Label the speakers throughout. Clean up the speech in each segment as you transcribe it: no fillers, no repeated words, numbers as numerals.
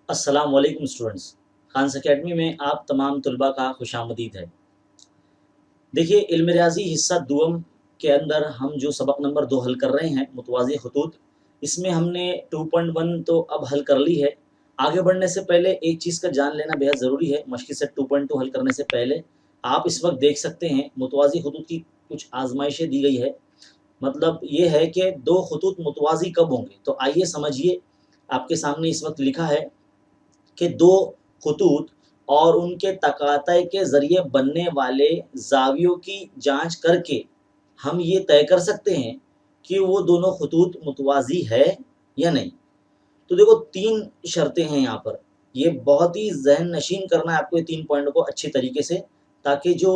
Speaker 1: अस्सलाम वालेकुम students. Khans academy में आप तमाम तलबा का खुशामदीद है। देखिए, इल्म रियाज़ी हिस्सा दुअम के अंदर हम जो सबक नंबर 2 हल कर रहे हैं मुतवाज़ी ख़ुतूत, इसमें हमने 2.1 तो अब हल कर ली है। आगे बढ़ने से पहले एक चीज़ का जान लेना बेहद ज़रूरी है। मश्क़ी सेट 2.2 हल करने से पहले आप इस वक्त देख सकते हैं मुतवाज़ी ख़ुतूत की कुछ आज़माइशें दी गई है। मतलब ये है कि 2 ख़ुतूत मुतवाज़ी कब होंगे, तो आइए समझिए। आपके सामने इस वक्त लिखा है कि 2 ख़ुतूत और उनके तकातए के ज़रिए बनने वाले ज़ावियों की जाँच करके हम ये तय कर सकते हैं कि वो दोनों ख़ुतूत मुतवाज़ी है या नहीं। तो देखो 3 शर्तें हैं यहाँ पर। ये बहुत ही ज़हन नशीन करना है आपको ये 3 पॉइंट को अच्छे तरीके से, ताकि जो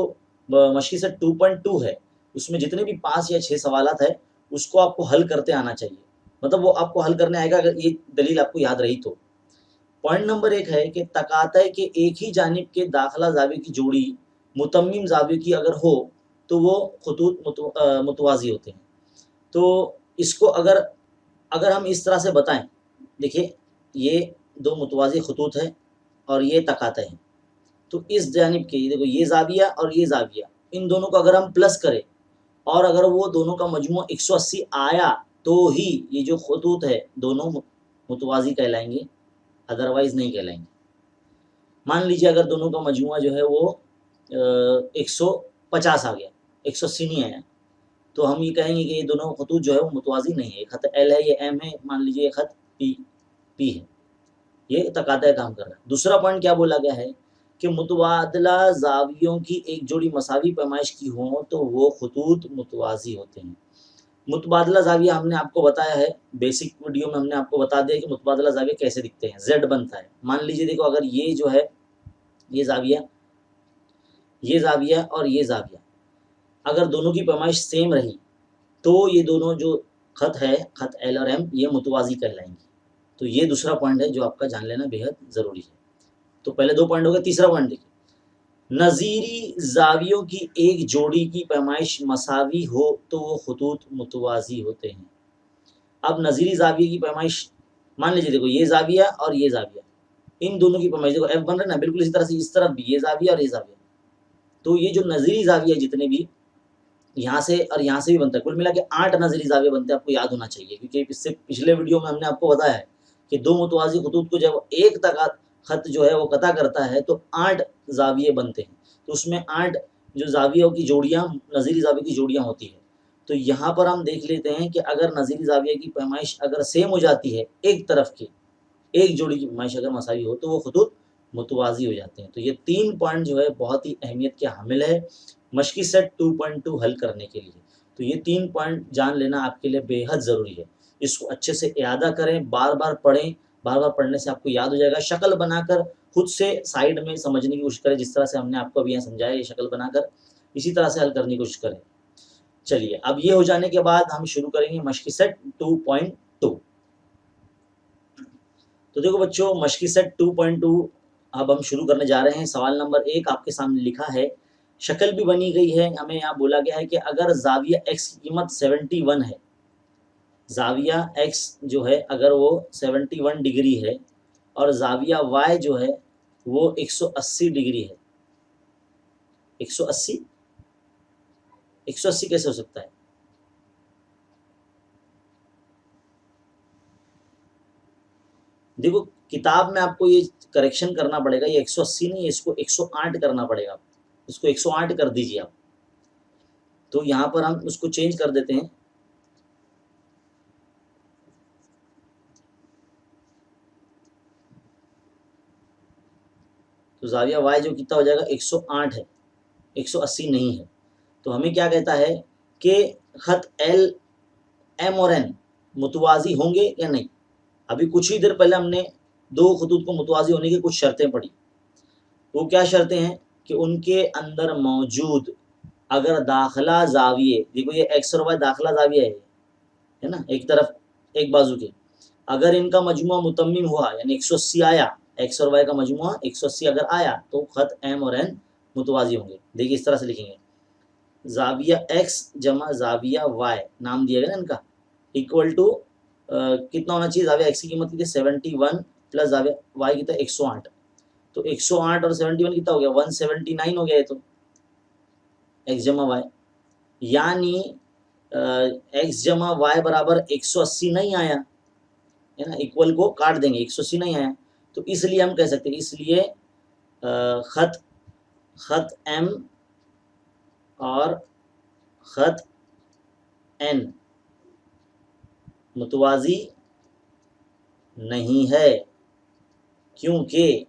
Speaker 1: मश्क़ी सेट 2.2 है उसमें जितने भी 5 या 6 सवालात है उसको आपको हल करते आना चाहिए। मतलब वो आपको हल करने आएगा अगर ये दलील आपको याद रही तो। पॉइंट नंबर 1 है कि तकातए के एक ही जानिब के दाखिला ज़ाविये की जोड़ी मुतम्मिम ज़ाविये की अगर हो तो वो ख़ुतूत मुतवाज़ी होते हैं। तो इसको अगर अगर हम इस तरह से बताएँ, देखिए ये 2 मुतवाज़ी ख़ुतूत है और ये तकातए हैं। तो इस जानिब के देखो ये ज़ाविया और ये ज़ाविया, इन दोनों को अगर हम प्लस करें और अगर वो दोनों का मजमू 180 आया तो ही ये जो ख़ुतूत है दोनों मुतवाज़ी कहलाएँगे, अदरवाइज़ नहीं कहलाएँगे। मान लीजिए अगर दोनों का मजमुआ जो है वो 150 आ गया, 180 नहीं आया, तो हम ये कहेंगे कि ये दोनों ख़ुतूत जो है वो मुतवाज़ी नहीं है। ये ख़त एल है, ये एम है, मान लीजिए ये ख़त पी है। ये तकातए काम कर रहा है। दूसरा पॉइंट क्या बोला गया है कि मुतबादला ज़ावियों की एक जोड़ी मसावी पैमाइश की हो तो वो ख़ुतूत मुतवाज़ी होते हैं। मुतबादला ज़ाविया हमने आपको बताया है, बेसिक वीडियो में हमने आपको बता दिया कि मुतबादला ज़ाविया कैसे दिखते हैं, ज़ेड बनता है। मान लीजिए देखो अगर ये जो है ये ज़ाविया और ये ज़ाविया, अगर दोनों की पैमाइश सेम रही तो ये दोनों जो ख़त है, ख़त एल और एम, ये मुतवाज़ी कहलाएँगी। तो ये दूसरा पॉइंट है जो आपका जान लेना बेहद ज़रूरी है। तो पहले 2 पॉइंट हो गए, तीसरा पॉइंट देखिए, नज़ीरी ज़ावियों की एक जोड़ी की पैमाइश मसावी हो तो वो ख़ुतूत मुतवाज़ी होते हैं। अब नज़ीरी ज़ाविये की पैमाइश मान लीजिए देखो ये ज़ाविया और ये ज़ाविया, इन दोनों की पैमाइश देखो एफ बन रहा है ना, बिल्कुल इसी तरह से इस तरफ भी ये ज़ाविया और ये ज़ाविया। तो ये जो नज़ीरी ज़ाविया जितने भी यहाँ से और यहाँ से भी बनता है, कुल मिला के 8 नज़ीरी ज़ाविये बनते हैं, आपको याद होना चाहिए। क्योंकि इससे पिछले वीडियो में हमने आपको बताया है कि 2 मुतवाज़ी ख़ुतूत को जब एक ख़त जो है वो कता करता है तो 8 ज़ाविये बनते हैं। तो उसमें 8 जो ज़ावियों की जोड़ियाँ नज़ीरी ज़ाविये की जोड़ियाँ होती हैं। तो यहाँ पर हम देख लेते हैं कि अगर नज़ीरी ज़ाविये की पैमाइश अगर सेम हो जाती है, एक तरफ की एक जोड़ी की पैमाइश अगर मसावी हो तो वो ख़ुतूत मुतवाज़ी हो जाते हैं। तो ये 3 पॉइंट जो है बहुत ही अहमियत के हामिल है मश्क़ी सेट 2.2 हल करने के लिए। तो ये 3 पॉइंट जान लेना आपके लिए बेहद ज़रूरी है। इसको अच्छे से इयादा करें, बार-बार पढ़ें, बार-बार पढ़ने से आपको याद हो जाएगा। शक्ल बनाकर खुद से साइड में समझने की कोशिश करें, जिस तरह से हमने आपको अभी यहाँ समझाया, ये शक्ल बनाकर इसी तरह से हल करने की कोशिश करें। चलिए, अब ये हो जाने के बाद हम शुरू करेंगे मश्क़ी सेट 2.2। तो देखो बच्चों, मश्क़ी सेट 2.2 अब हम शुरू करने जा रहे हैं। सवाल नंबर 1 आपके सामने लिखा है, शक्ल भी बनी गई है। हमें यहाँ बोला गया है कि अगर ज़ाविया x की कीमत 71 है, ज़ाविया x जो है अगर वो 71 डिग्री है और ज़ाविया y जो है वो 180 डिग्री है। 180 180 कैसे हो सकता है? देखो किताब में आपको ये करेक्शन करना पड़ेगा, ये 180 नहीं है, इसको 108 करना पड़ेगा। इसको 108 कर दीजिए आप। तो यहाँ पर हम उसको चेंज कर देते हैं। तो ज़ाविया y जो कितना हो जाएगा 108 है, 180 नहीं है। तो हमें क्या कहता है कि ख़त L, M और N मुतवाज़ी होंगे या नहीं। अभी कुछ ही देर पहले हमने 2 ख़ुतूत को मुतवाज़ी होने की कुछ शर्तें पढ़ी। वो क्या शर्तें हैं कि उनके अंदर मौजूद अगर दाखिला ज़ाविये, देखो ये x और y दाखिला ज़ाविया है ना, एक तरफ एक बाजू के, अगर इनका मजमुआ मुतम्मिम हुआ यानी 180 आया, x और y का मजमुआ 180 अगर आया तो ख़त m और n मुतवाज़ी होंगे। देखिए इस तरह से लिखेंगे, ज़ाविया x जमा ज़ाविया y नाम दिया गया ना इनका, इक्वल टू कितना होना चाहिए, ज़ाविया x की कीमत कितनी 71 प्लस जाविया वाई कितना 108, तो 108 और 71 कितना हो गया 179 हो गया ये तो एक्स जमा वाई, यानी एक्स जमा वाई बराबर 180 नहीं आया है ना, इक्वल को काट देंगे 180 नहीं आया, तो इसलिए हम कह सकते हैं इसलिए खत खत एम और खत एन मुतवाजी नहीं है, क्योंकि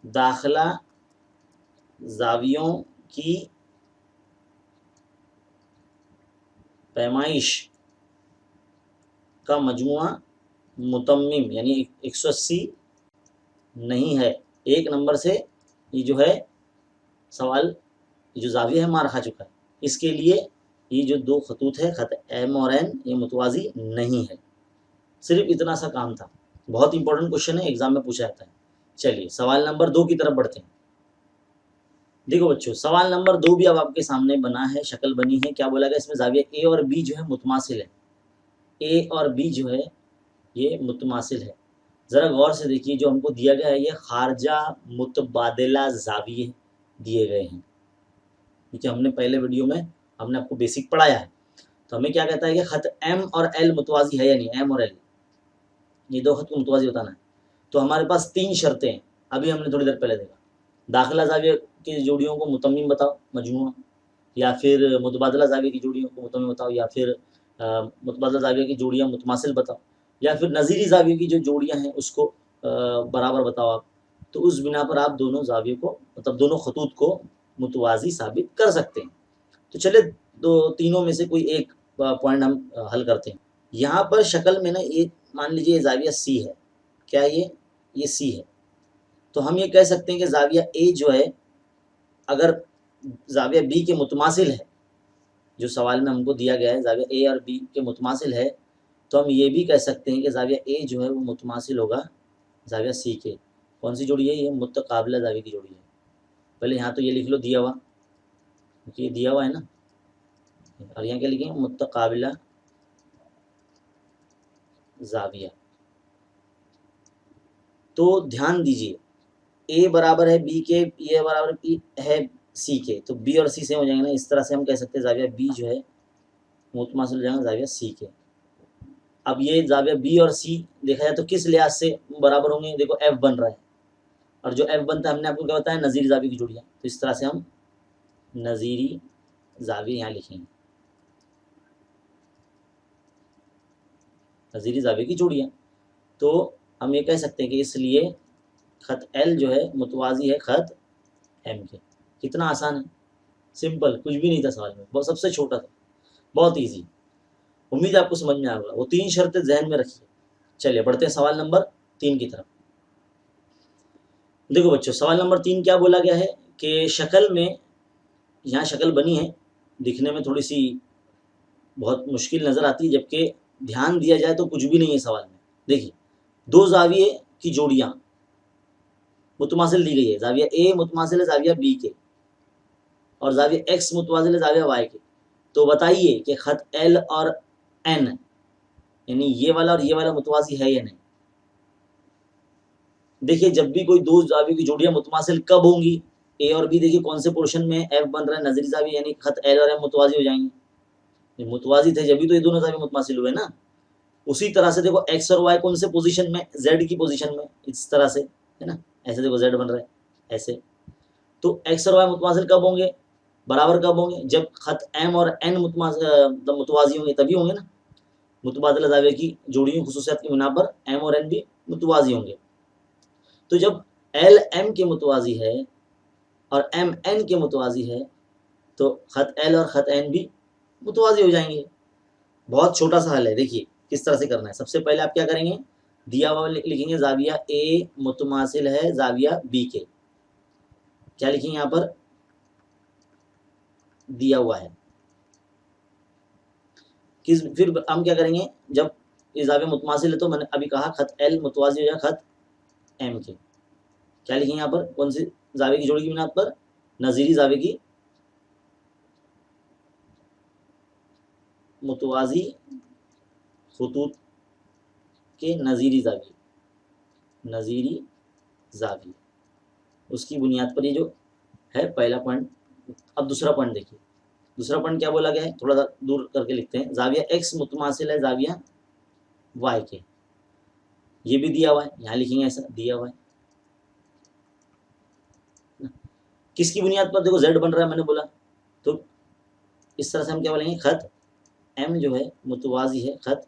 Speaker 1: दाखिला जावियों की पैमाइश का मजमुआ मुतम्मिम यानी 180 नहीं है। एक नंबर से ये जो है सवाल जो जाविया है मार खा चुका है, इसके लिए ये जो दो खतूत है खत एम और एन ये मुतवाजी नहीं है। सिर्फ इतना सा काम था, बहुत इंपॉर्टेंट क्वेश्चन है, एग्जाम में पूछा जाता है। चलिए सवाल नंबर 2 की तरफ बढ़ते हैं। देखो बच्चों सवाल नंबर 2 भी अब आपके सामने बना है, शक्ल बनी है। क्या बोला गया इसमें, जाविया ए और बी जो है मुतमासिल है, ए और बी जो है ये मुतमासिल है। ज़रा गौर से देखिए जो हमको दिया गया है ये खारजा मुतबादिला जाविये दिए गए हैं, क्योंकि हमने पहले वीडियो में हमने आपको बेसिक पढ़ाया है। तो हमें क्या कहता है कि खत एम और एल मुतवाजी है या नहीं, एम और एल ये दो खत को मुतवाजी बताना है। तो हमारे पास 3 शर्तें हैं, अभी हमने थोड़ी देर पहले देखा। दाखिला जाविया की जोड़ियों को मुतम्मिम बताओ मजमुआ, या फिर मुतबादला जाविया की जोड़ियों को मुतम्मिम बताओ, या फिर मुतबादला जाविया की जोड़ियाँ मुतमासिल बताओ, या फिर नज़ीरी जाविया की जो जोड़ियाँ हैं उसको बराबर बताओ आप। तो उस बिना पर आप दोनों जाविये को मतलब दोनों खतूत को मुतवाजी साबित कर सकते हैं। तो चले दो तीनों में से कोई एक पॉइंट हम हल करते हैं। यहाँ पर शक्ल में ना ये मान लीजिए ये जाविया सी है, क्या ये सी है, तो हम ये कह सकते हैं कि जाविया ए जो है अगर जाविया बी के मुतमासिल है, जो सवाल में हमको दिया गया है जाविया ए और बी के मुतमासिल है, तो हम ये भी कह सकते हैं कि जाविया ए जो है वो मुतमासिल होगा जाविया सी के। कौन सी जोड़ी है ये, मुतकाबिला जाविया की जोड़ी है। पहले यहाँ तो ये लिख लो दिया हुआ, क्योंकि ये दिया हुआ है ना, और यहाँ क्या लिखेंगे मुतकाबिला जाविया। तो ध्यान दीजिए ए बराबर है बी के, ए बराबर है सी के, तो बी और सी सेम हो जाएंगे ना, इस तरह से हम कह सकते हैं जाविया बी जो है मुतमासिल हो जाएगा जाविया सी के। अब ये जाविया बी और सी देखा जाए तो किस लिहाज से बराबर होंगे, देखो एफ बन रहा है, और जो एफ बनता है हमने आपको क्या बताया नज़ीरी जाविया की जोड़ियाँ, तो इस तरह से हम नज़ीरी जाविया यहाँ लिखेंगे, नज़ीरी जाविया की जोड़ियाँ। तो हम ये कह सकते हैं कि इसलिए खत एल जो है मुतवाजी है खत एम के। कितना आसान है, सिंपल, कुछ भी नहीं था सवाल में, बहुत सबसे छोटा था, बहुत ईजी। उम्मीद है आपको समझ में आएगा। वो 3 शर्तें जहन में रखिए। चलिए बढ़ते हैं सवाल नंबर 3 की तरफ। देखो बच्चों सवाल नंबर 3 क्या बोला गया है कि शक्ल में, यहाँ शक्ल बनी है, दिखने में थोड़ी सी बहुत मुश्किल नज़र आती है, जबकि ध्यान दिया जाए तो कुछ भी नहीं है सवाल में। देखिए 2 जाविये की जोड़ियाँ मुतमासिल दी गई है, जाविया ए मुतमासिल है जाविया बी के, और जाविया एक्स मुतवासिल है जाविया वाई के। तो बताइए कि खत एल और एन यानी ये वाला और ये वाला मुतवाजी है या नहीं। देखिए जब भी कोई 2 जावियों की जोड़ियां मुतमासिल कब होंगी, ए और बी देखिए कौन से पोर्शन में एफ बन रहा है नजरी जावी, यानी खत एल और एम मुतवाजी हो जाएंगे। मुतवाजी थे जब भी तो ये दोनों जावी मुतमासिल हुए ना। उसी तरह से देखो एक्स और वाई कौन से पोजीशन में, जेड की पोजीशन में, इस तरह से है ना, ऐसे देखो जेड बन रहा है ऐसे। तो एक्स और वाई मुतमासिल कब होंगे, बराबर कब होंगे, जब खत एम और एन मुतवाजी होंगे तभी होंगे ना। मुतबादला जाविया की जोड़ियों खुसूसियात की बिना पर एम और एन भी मुतवाजी होंगे। तो जब एल एम के मुतवाजी है और एम एन के मुतवाजी है, तो खत एल और खत एन भी मुतवाजी हो जाएंगे। बहुत छोटा सा हल है, देखिए किस तरह से करना है। सबसे पहले आप क्या करेंगे, दिया हुआ लिखेंगे जाविया ए मुतमासिल है जाविया बी के। क्या लिखेंगे यहाँ पर, दिया हुआ है किस, फिर हम क्या करेंगे, जब ये जाविया मुतमासिल है तो मैंने अभी कहा खत एल मुतवाजी हो जाए खत एम के। क्या लिखेंगे यहाँ पर, कौन सी जाविया की जोड़ी की बुनियाद पर, नजीरी जाविया की मुतवाजी खतूत के नज़ीरी जाविये, नज़ीरी जाविये, उसकी बुनियाद पर ये जो है पहला पॉइंट। अब दूसरा पॉइंट देखिए, दूसरा पॉइंट क्या बोला गया है, थोड़ा सा दूर करके लिखते हैं। जाविया एक्स मुतमासिल है जाविया वाई के, ये भी दिया हुआ है, यहाँ लिखेंगे ऐसा दिया हुआ है। किसकी बुनियाद पर, देखो जेड बन रहा है मैंने बोला, तो इस तरह से हम क्या बोलेंगे, खत एम जो है मुतवाजी है खत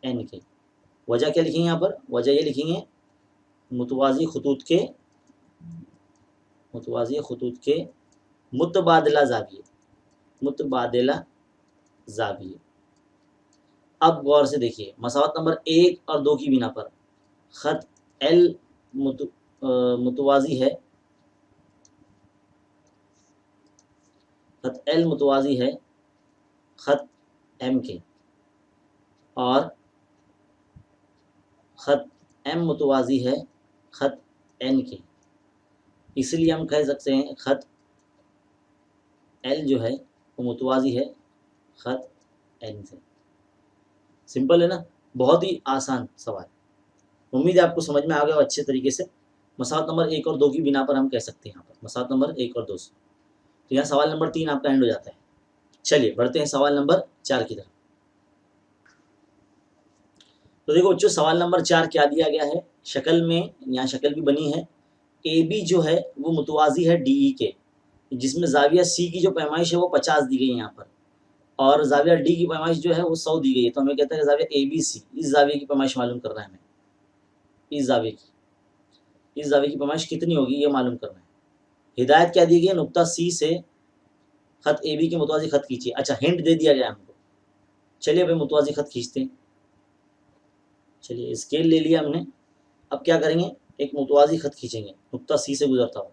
Speaker 1: एन के। वजह क्या लिखेंगे यहाँ पर, वजह ये लिखेंगे मुतवाजी खतूत के, मुतवाजी खतूत के मुतबादला जाविये, मुतबादला जाविये। अब गौर से देखिए, मसावत नंबर 1 और 2 की बिना पर खत एल मुतवाजी है, खत एल मुतवाजी है खत एम के, और खत एम मुतवाजी है खत एन के। इसलिए हम कह सकते हैं खत एल जो है वो मुतवाजी है खत एन से। सिंपल है ना, बहुत ही आसान सवाल। उम्मीद है आपको समझ में आ गया अच्छे तरीके से। मसावत नंबर 1 और 2 की बिना पर हम कह सकते हैं यहाँ पर मसावत नंबर 1 और 2 से। तो यहाँ सवाल नंबर 3 आपका एंड हो जाता है। चलिए बढ़ते हैं सवाल नंबर 4 की तरफ। तो देखो बच्चों, सवाल नंबर 4 क्या दिया गया है, शक्ल में यहाँ शक्ल भी बनी है। ए बी जो है वो मुतवाजी है डी ई के, जिसमें जाविया सी की जो पैमाइश है वो 50 दी गई है यहाँ पर, और जाविया डी की पैमाइश जो है वो 100 दी गई है। तो हमें कहता है कि जाविया ए बी सी, इस जाविया की पैमाइश मालूम करना है हमें, इस जाविया की पैमाइश कितनी होगी ये मालूम करना है। हिदायत क्या दी गई है, नुक्ता सी से खत ए बी के मुतवाजी खत खींचिए। अच्छा, हिंट दे दिया गया हमको। चलिए भाई मुतवाजी खत खींचते हैं। चलिए स्केल ले लिया हमने, अब क्या करेंगे, एक मुतवाजी खत खींचेंगे नुक्ता सी से गुजरता हुआ।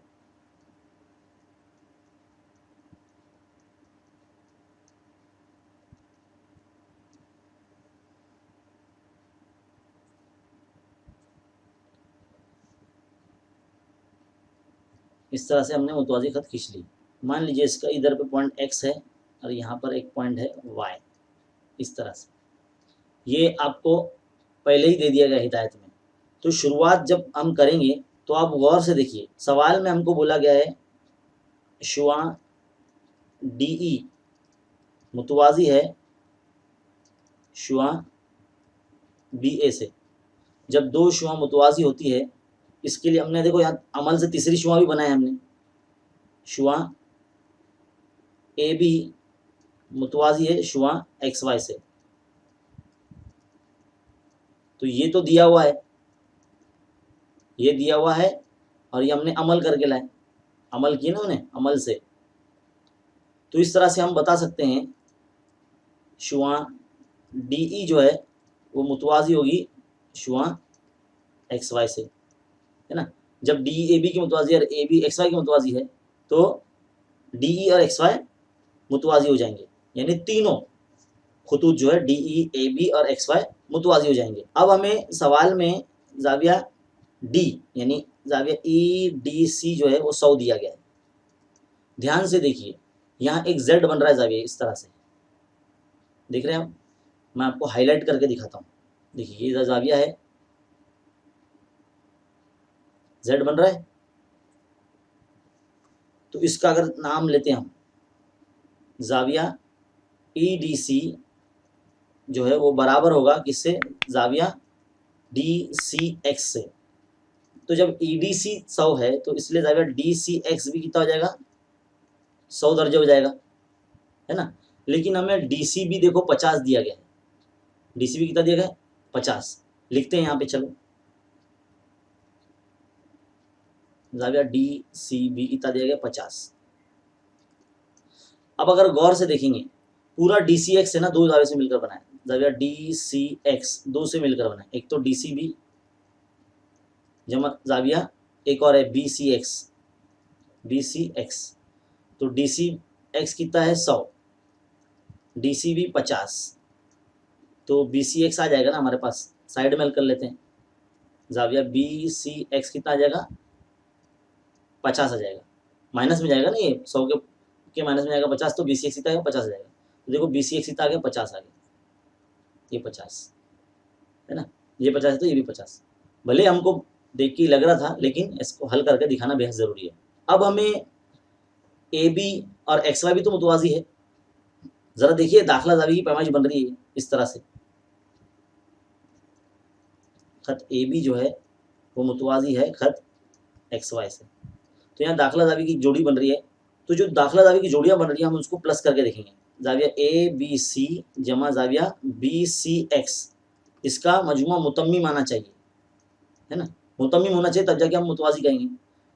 Speaker 1: इस तरह से हमने मुतवाजी खत खींच ली। मान लीजिए इसका इधर पे पॉइंट एक्स है और यहाँ पर एक पॉइंट है वाई, इस तरह से। ये आपको पहले ही दे दिया गया हिदायत में। तो शुरुआत जब हम करेंगे तो आप गौर से देखिए, सवाल में हमको बोला गया है शुआ डी ई मुतवाजी है शुआ बी ए से। जब दो शुआ मुतवाजी होती है, इसके लिए हमने देखो यहाँ अमल से तीसरी शुआ भी बनाया हमने, शुआ ए बी मुतवाजी है शुआ एक्स वाई से। तो ये तो दिया हुआ है, ये दिया हुआ है, और ये हमने अमल करके लाए, अमल किए ना उन्हें अमल से। तो इस तरह से हम बता सकते हैं शुआ डी ई जो है वो मुतवाजी होगी शुआ एक्स वाई से, है ना। जब डी ए बी की मुतवाजी और ए बी एक्स वाई की मुतवाजी है तो डी ई और एक्स वाई मुतवाजी हो जाएंगे, यानी तीनों खतूत जो है डी ई ए बी और एक्स वाई मुतवाजी हो जाएंगे। अब हमें सवाल में जाविया डी यानी जाविया ई डी सी जो है वो 100 दिया गया है। ध्यान से देखिए, यहाँ एक जेड बन रहा है जाविया इस तरह से, देख रहे हैं हम, मैं आपको हाईलाइट करके दिखाता हूँ। देखिए ये जाविया है, जेड बन रहा है। तो इसका अगर नाम लेते हैं हम, जाविया ई डी सी जो है वो बराबर होगा किससे, जाविया डी सी एक्स से। तो जब ई डी सी 100 है तो इसलिए जाविया डी सी एक्स भी कितना हो जाएगा, 100 दर्जे हो जाएगा, है ना। लेकिन हमें डी सी भी देखो 50 दिया गया है, डी सी भी कितना दिया गया है 50। लिखते हैं यहाँ पे, चलो जाविया डी सी बी कितना दिया गया 50। अब अगर गौर से देखेंगे, पूरा डी सी एक्स है ना, दो जाविया से मिलकर बना है, जाविया डी सी एक्स दो से मिलकर बना है। एक तो डी सी बी जमा जाविया, एक और है B C X, B C X. तो डी सी एक्स कितना है 100, डी सी बी 50, तो बी सी एक्स आ जाएगा ना हमारे पास। साइड में हल कर लेते हैं, जाविया बी सी एक्स कितना आ जाएगा 50 आ जाएगा, माइनस में जाएगा ना, ये 100 के माइनस में जाएगा 50, तो बी सी एक्स कितना आएगा 50 आ जाएगा। तो देखो बी सी एक्स कितना आ गया 50 आ गया, ये 50 है ना। ये 50 है तो ये भी 50। भले हमको देख के लग रहा था, लेकिन इसको हल करके दिखाना बेहद ज़रूरी है। अब हमें ए बी और एक्स वाई भी तो मुतवाज़ी है। ज़रा देखिए दाखिला ज़ावी की पैमाइश बन रही है इस तरह से, खत ए बी जो है वो मुतवाज़ी है खत एक्स वाई से। तो यहाँ दाखिला ज़ावी की जोड़ी बन रही है, तो जो दाखिला ज़ावी की जोड़ियाँ बन रही हैं हम उसको प्लस करके देखेंगे। ज़ाविया ए बी सी जमा ज़ाविया बी सी एक्स, इसका मजमुआ मुतम्मिम आना चाहिए, है ना, मुतम्मिम होना चाहिए, तब जाके हम मुतवाज़ी कहेंगे।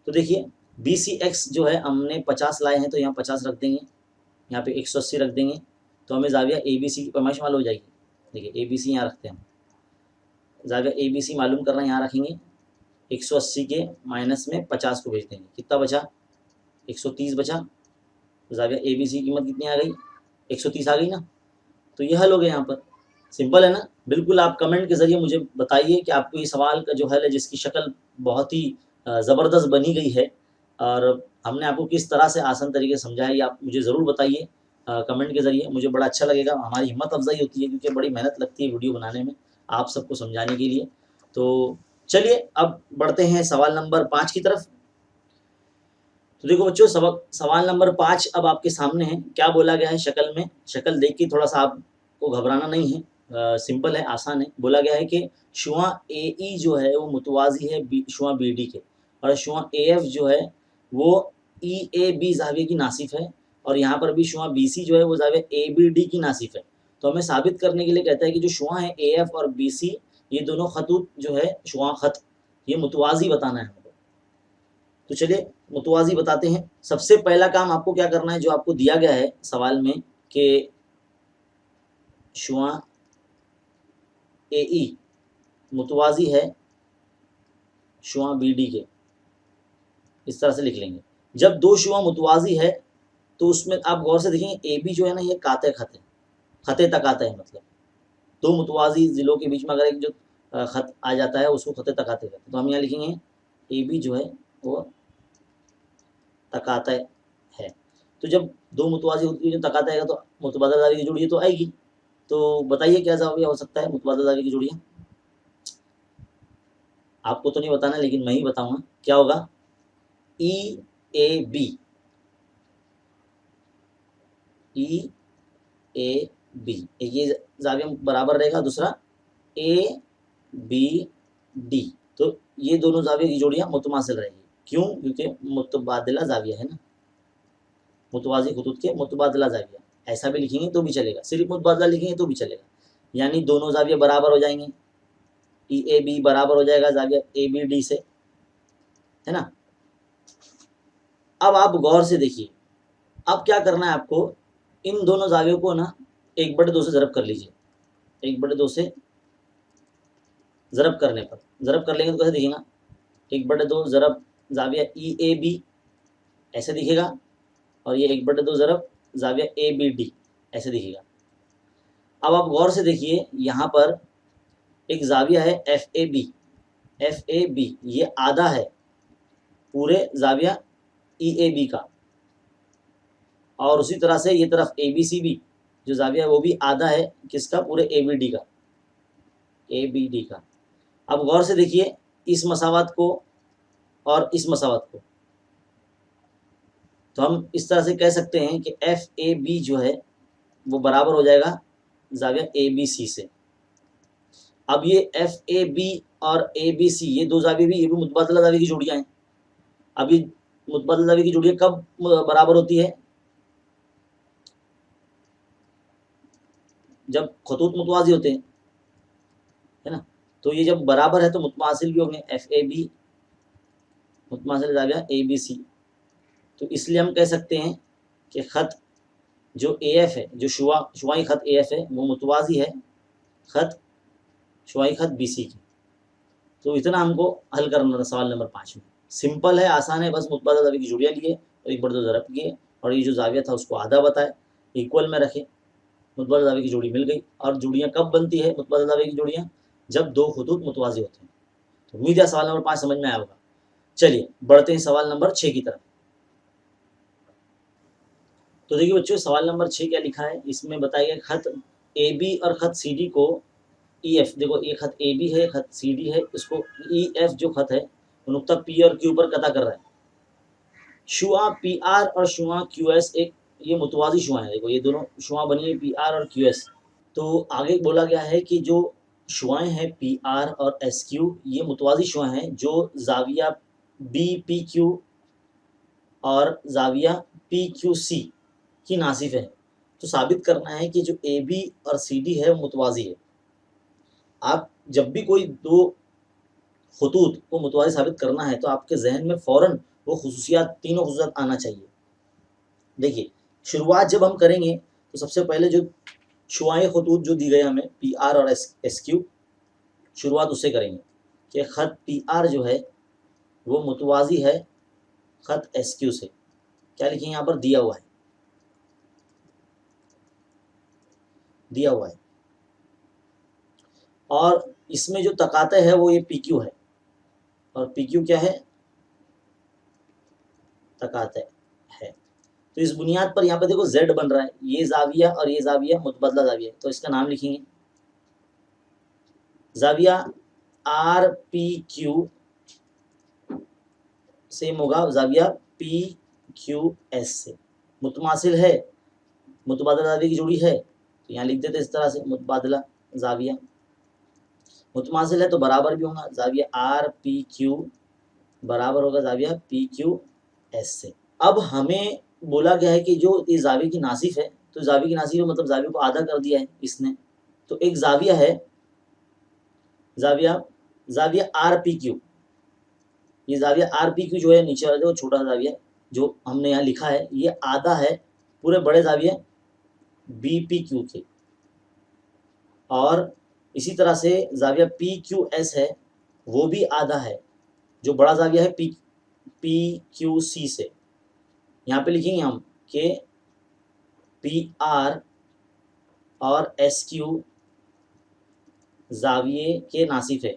Speaker 1: तो देखिए बी सी एक्स जो है हमने 50 लाए हैं, तो यहाँ 50 रख देंगे, यहाँ पे 180 रख देंगे, तो हमें ज़ाविया ए बी सी की पैमाइश मालूम हो जाएगी। देखिए ए बी सी यहाँ रखते हैं हम, ज़ाविया ए बी सी मालूम करना, यहाँ रखेंगे 180 के माइनस में 50 को भेज देंगे, कितना बचा 130 बचा। तो ज़ाविया ए बी सी की कीमत कितनी आ गई 130 आ गई ना। तो ये हल हो गया, यहाँ पर सिंपल है ना। बिल्कुल आप कमेंट के ज़रिए मुझे बताइए कि आपको ये सवाल का जो हल है, जिसकी शक्ल बहुत ही ज़बरदस्त बनी गई है और हमने आपको किस तरह से आसान तरीके से समझाया, ये आप मुझे ज़रूर बताइए कमेंट के ज़रिए। मुझे बड़ा अच्छा लगेगा, हमारी हिम्मत अफजाई होती है, क्योंकि बड़ी मेहनत लगती है वीडियो बनाने में आप सबको समझाने के लिए। तो चलिए अब बढ़ते हैं सवाल नंबर 5 की तरफ। तो देखो बच्चों, सवाल नंबर 5 अब आपके सामने है। क्या बोला गया है शक्ल में, शक्ल देख के थोड़ा सा आपको घबराना नहीं है, सिंपल है, आसान है। बोला गया है कि शुआ ए ई जो है वो मुतवाज़ी है शुआ बी डी के, और शुआ ए एफ जो है वो ई ए बी ज़ाविये की नासिफ है, और यहाँ पर भी शुआ बी सी जो है वो ज़ाविया ए बी डी की नासिफ है। तो हमें साबित करने के लिए कहता है कि जो शुआ है ए एफ और बी सी, ये दोनों खतूत जो है शुआ खत, ये मुतवाज़ी बताना है हमको। तो चलिए मुतवाज़ी बताते हैं। सबसे पहला काम आपको क्या करना है, जो आपको दिया गया है सवाल में कि शुआ ए ई मुतवाज़ी है शुआ बी डी के, इस तरह से लिख लेंगे। जब दो शुआ मुतवाज़ी है तो उसमें आप गौर से देखेंगे ए बी जो है ना, ये काते खत है, खते तकाते है, मतलब दो मुतवाज़ी ज़िलों के बीच में अगर एक जो खत आ जाता है उसको खते तकाते कहते हैं। तो हम यहाँ लिखेंगे ए बी जो है वो तकाता है। तो जब दो मुतवाज़ी होती है जो तकाता है, तो मुतबादल ज़ावी की जोड़ी तो आएगी। तो बताइए क्या ज़ाविया हो सकता है मुतबादल ज़ावी की जोड़ियाँ। आपको तो नहीं बताना, लेकिन मैं ही बताऊंगा क्या होगा। ई A B, E A B, ये ज़ाविया बराबर रहेगा, दूसरा ए बी डी। तो ये दोनों ज़ाविया की जोड़ियाँ मुतमासिल रहेगी। क्यों? क्योंकि मुतबादला ज़ाविया है ना, मुतवाज़ी खुतूत के मुतबादला ज़ाविया। ऐसा भी लिखेंगे तो भी चलेगा, सिर्फ मुतबादला लिखेंगे तो भी चलेगा, यानी दोनों ज़ाविया बराबर हो जाएंगे। ई ए बी बराबर हो जाएगा ज़ाविया ए बी डी से, है ना। अब आप गौर से देखिए, अब क्या करना है आपको, इन दोनों ज़ावियों को ना 1/2 से ज़रब कर लीजिए। 1/2 से ज़रब करने पर, ज़रब कर लेंगे तो कैसे दिखेगा, 1/2 ज़रब ज़ाविया ई ए बी ऐसे दिखेगा, और ये 1/2 ज़रब ज़ाविया ए बी डी ऐसे दिखेगा। अब आप गौर से देखिए, यहाँ पर एक ज़ाविया है F A B, F A B ये आधा है पूरे ज़ाविया ई ए बी का, और उसी तरह से ये तरफ ए बी सी बी जो ज़ाविया है वो भी आधा है किसका, पूरे ए बी डी का, ए बी डी का। अब गौर से देखिए इस मसावत को और इस मसावत को, तो हम इस तरह से कह सकते हैं कि एफ ए बी जो है वो बराबर हो जाएगा ज़ाविया ए बी सी से। अब ये एफ ए बी और ए बी सी ये दो ज़ाविये भी, ये भी मुतबादला ज़ाविये की जोड़ियाँ हैं। अब ये मुतबादला ज़ाविये की जोड़ियाँ कब बराबर होती है, जब खतूत मुतवाज़ी होते हैं, है ना। तो ये जब बराबर है तो मुतमासिल भी होंगे, एफ ए बी मुतमासिल ज़ाविया ए बी सी। तो इसलिए हम कह सकते हैं कि ख़त जो ए एफ है, जो शुआई ख़त ए एफ है वो मुतवाज़ी है ख़त शुआई ख़त बी सी की। तो इतना हमको हल करना था सवाल नंबर 5 में। सिंपल है, आसान है, बस मुतबादल ज़ाविया की जोड़ियाँ लिए और 1/2 ज़रब किए, और ये जो ज़ाविया था उसको आधा बताए, इक्वल में रखे, मुतबादल ज़ाविया की जोड़ी मिल गई। और जोड़ियाँ कब बनती है मुतबादल ज़ाविया की जोड़ियाँ, जब दो खुतूत मुतवाज़ी होते हैं। तो उम्मीद है सवाल नंबर 5 समझ में आया होगा। चलिए बढ़ते हैं सवाल नंबर 6 की तरफ। तो देखिए बच्चों, सवाल नंबर 6 क्या लिखा है, इसमें बताया गया खत ए बी और खत सी डी को ई एफ, देखो ये खत ए बी है, खत सी डी है, इसको ई एफ जो खत है वो नुक्ता पी और क्यू पर कता कर रहा है। शुआ पी आर और शुआ क्यू एस एक ये मुतवाजी शुआ है, देखो ये दोनों शुआ बनी है पी आर और क्यू एस। तो आगे बोला गया है कि जो शुआएं हैं पी आर और एस क्यू ये मुतवाजी शुआ हैं जो जाविया बी पी क्यू और जाविया पी क्यू सी की नासिफ है। तो साबित करना है कि जो ए बी और सी डी है वो मुतवाजी है। आप जब भी कोई दो खतूत को मुतवाज़ी साबित करना है तो आपके जहन में फ़ौरन वो खुसूसियात, तीनों खुसूसियात आना चाहिए। देखिए शुरुआत जब हम करेंगे तो सबसे पहले जो शुआए खतूत जो दी गए हमें पी आर और एस क्यू, शुरुआत उससे करेंगे कि ख़त पी आर जो है वो मुतवाज़ी है ख़त एस क्यू से। क्या लिखें यहाँ पर दिया हुआ है, दिया हुआ है, और इसमें जो तकाते है वो ये पी क्यू है, और पी क्यू क्या है, तकाते है। तो इस बुनियाद पर यहाँ पे देखो z बन रहा है, ये जाविया और ये जाविया मुतबदला जाविया है, तो इसका नाम लिखेंगे जाविया आर पी क्यू सेम होगा जाविया पी क्यू एस से। मुतमासिल है, मुतबादला जाविया की जोड़ी है, तो यहाँ लिख देते इस तरह से मुतबादला जाविया। मुतमासिल है तो बराबर भी होगा, जाविया आर पी क्यू बराबर होगा जाविया पी क्यू एस से। अब हमें बोला गया है कि जो ये जाविया की नासिफ है, तो जाविया की नासिफ मतलब जाविया को आधा कर दिया है इसने। तो एक जाविया है जाविया आर पी क्यू, ये जाविया आर पी क्यू जो है नीचे वाला जो छोटा जाविया जो हमने यहाँ लिखा है ये आधा है पूरे बड़े जाविया बी पी क्यू के, और इसी तरह से जाविया पी क्यू एस है वो भी आधा है जो बड़ा जाविया है पी क्यू सी से। यहाँ पे लिखेंगे हम कि पी आर और एस क्यू जाविये के नासिफ है।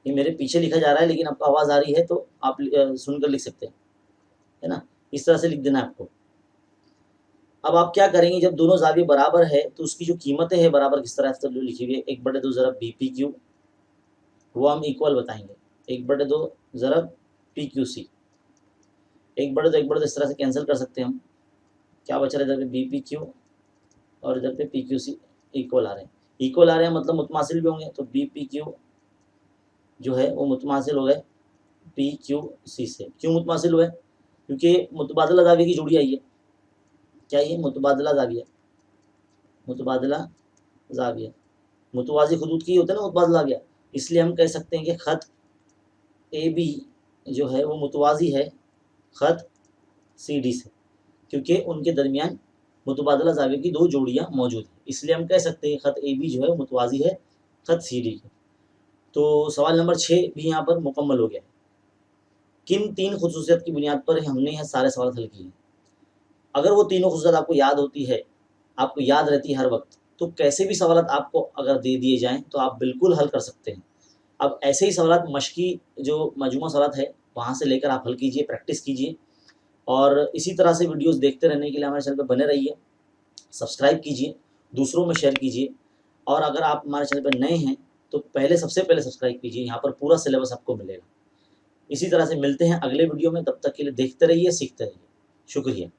Speaker 1: ये मेरे पीछे लिखा जा रहा है लेकिन आपको आवाज़ आ रही है तो आप सुनकर लिख सकते हैं, है ना, इस तरह से लिख देना है आपको। अब आप क्या करेंगे, जब दोनों जाविये बराबर है तो उसकी जो कीमतें हैं बराबर किस तरह से लिखी हुई है, 1/2 ज़रब बी पी क्यू वो हम इक्वल बताएंगे, 1/2 ज़रब पी क्यू सी, 1/2 इस तरह से कैंसिल कर सकते हैं हम। क्या बचा रहा है, इधर पे बी पी क्यू और इधर पे पी क्यू सी इक्वल आ रहे हैं, इक्वल आ रहे हैं मतलब मुतमासिल भी होंगे, तो बी पी क्यू जो है वो मुतमासिल हो गए पी क्यू सी से। क्यों मुतमासिल हुए, क्योंकि मुतबादला जाविया की जोड़ी आई है। क्या ये मुतबादला जाविया, मुतबादला जाविया मुतवाज़ी खतूत की होता है ना मुतबादला जाविया, इसलिए हम कह सकते हैं कि ख़त ए बी जो है वो मुतवाज़ी है ख़त सी डी से, क्योंकि उनके दरमियान मुतबादला जाविया की दो जोड़ियाँ मौजूद हैं, इसलिए हम कह सकते हैं ख़त ए बी जो है वो मुतवाज़ी है ख़त सी डी के। तो सवाल नंबर 6 भी यहाँ पर मुकम्मल हो गया है। किन 3 खुसूसियत की बुनियाद पर हमने यह सारे सवाल हल किए हैं। अगर वो तीनों खुसूसियत आपको याद होती है, आपको याद रहती है हर वक्त, तो कैसे भी सवाल आपको अगर दे दिए जाएँ तो आप बिल्कुल हल कर सकते हैं। अब ऐसे ही सवाल मशक़ी जो मजमूआ सवाल है वहाँ से लेकर आप हल कीजिए, प्रैक्टिस कीजिए, और इसी तरह से वीडियोज़ देखते रहने के लिए हमारे चैनल पर बने रहिए। सब्सक्राइब कीजिए, दूसरों में शेयर कीजिए, और अगर आप हमारे चैनल पर नए हैं तो सबसे पहले सब्सक्राइब कीजिए, यहाँ पर पूरा सिलेबस आपको मिलेगा। इसी तरह से मिलते हैं अगले वीडियो में, तब तक के लिए देखते रहिए, सीखते रहिए। शुक्रिया।